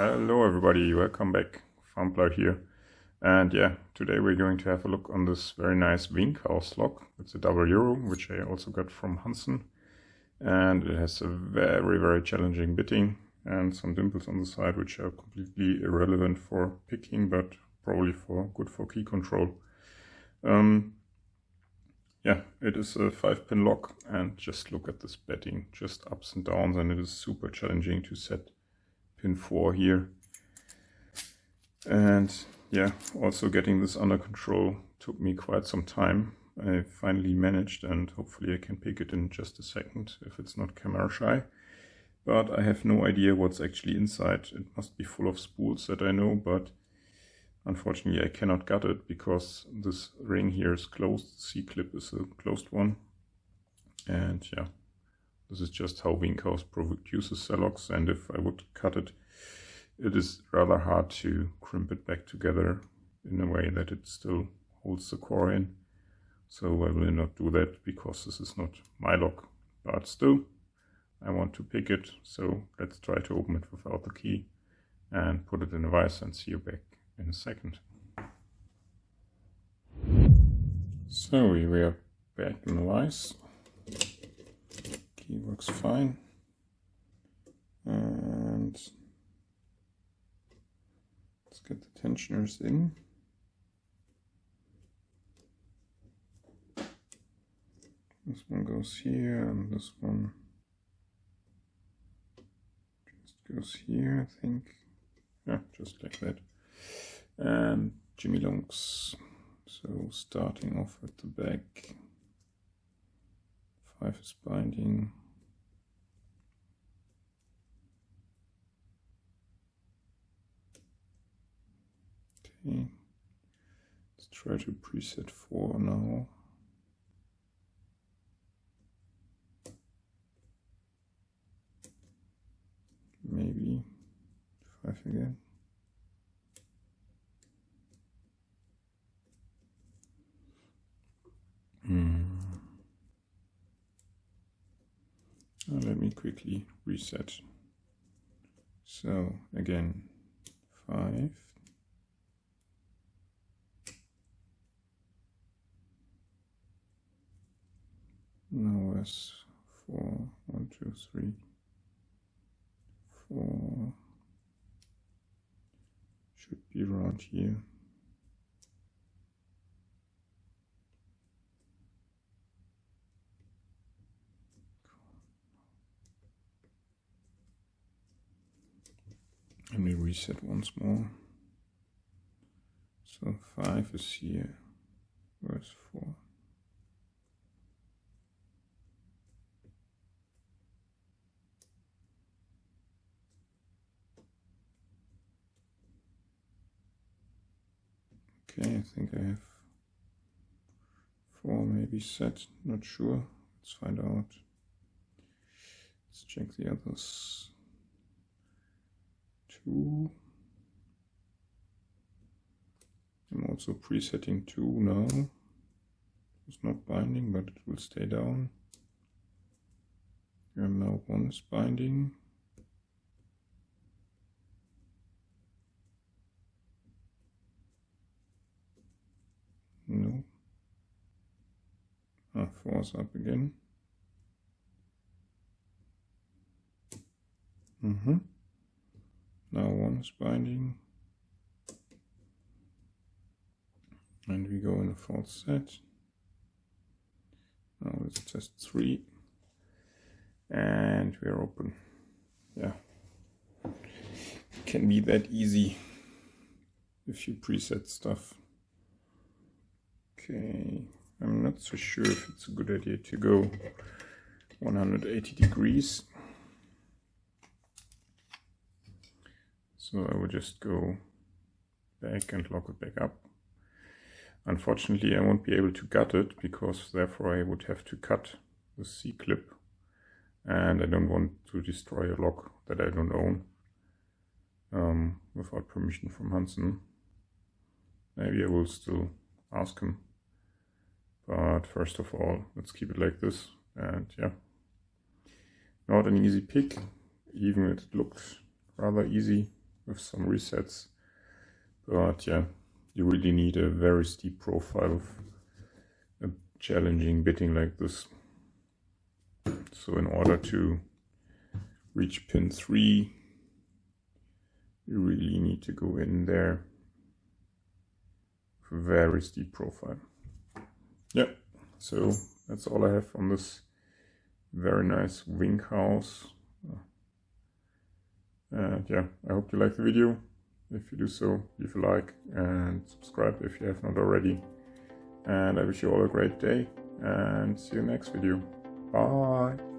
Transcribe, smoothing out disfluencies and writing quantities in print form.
Hello everybody, welcome back. Fumbler here. And yeah, today we're going to have a look on this very nice Winkhaus lock. It's a double euro, which I also got from Hunson. And it has a very challenging bitting and some dimples on the side, which are completely irrelevant for picking, but probably good for key control. Yeah, it is a 5-pin lock, and just look at this betting, just ups and downs, and it is super challenging to set pin 4 here. And yeah, also getting this under control took me quite some time. I finally managed, and hopefully I can pick it in just a second if it's not camera shy. But I have no idea what's actually inside. It must be full of spools that I know, but unfortunately I cannot gut it because this ring here is closed. The C-clip is a closed one. And yeah, this is just how Winkhaus produces cell locks, and if I would cut it, it is rather hard to crimp it back together in a way that it still holds the core in. So I will not do that because this is not my lock. But still, I want to pick it, so let's try to open it without the key and put it in a vise and see you back in a second. So we are back in the vise. Key works fine. And let's get the tensioners in. This one goes here, and this one just goes here, I think. Yeah, just like that. And Jimmy Longs. So starting off at the back, 5 is binding. Okay, let's try to preset 4 now. Maybe 5 again. Let me quickly reset. So again, 5. Now as 4, 1, 2, 3, 4 should be around here. Let me reset once more. So 5 is here. Where's 4? Okay, I think I have 4 maybe set, not sure. Let's find out. Let's check the others. 2. I'm also presetting 2 now. It's not binding, but it will stay down. And now 1 is binding. No. 4 is up again. Now 1 is binding. And we go in a false set. Now let's test 3. And we are open. Yeah. It can be that easy if you preset stuff. Okay, I'm not so sure if it's a good idea to go 180 degrees. So I will just go back and lock it back up. Unfortunately, I won't be able to gut it because therefore I would have to cut the C-clip. And I don't want to destroy a lock that I don't own without permission from Hunson. Maybe I will still ask him. But first of all, let's keep it like this. And yeah, not an easy pick, even if it looked rather easy with some resets. But yeah, you really need a very steep profile of a challenging bitting like this. So in order to reach pin 3, you really need to go in there with a very steep profile. Yeah, so that's all I have on this very nice Winkhaus. And yeah, I hope you liked the video. If you do so, leave a like and subscribe if you have not already. And I wish you all a great day and see you next video. Bye!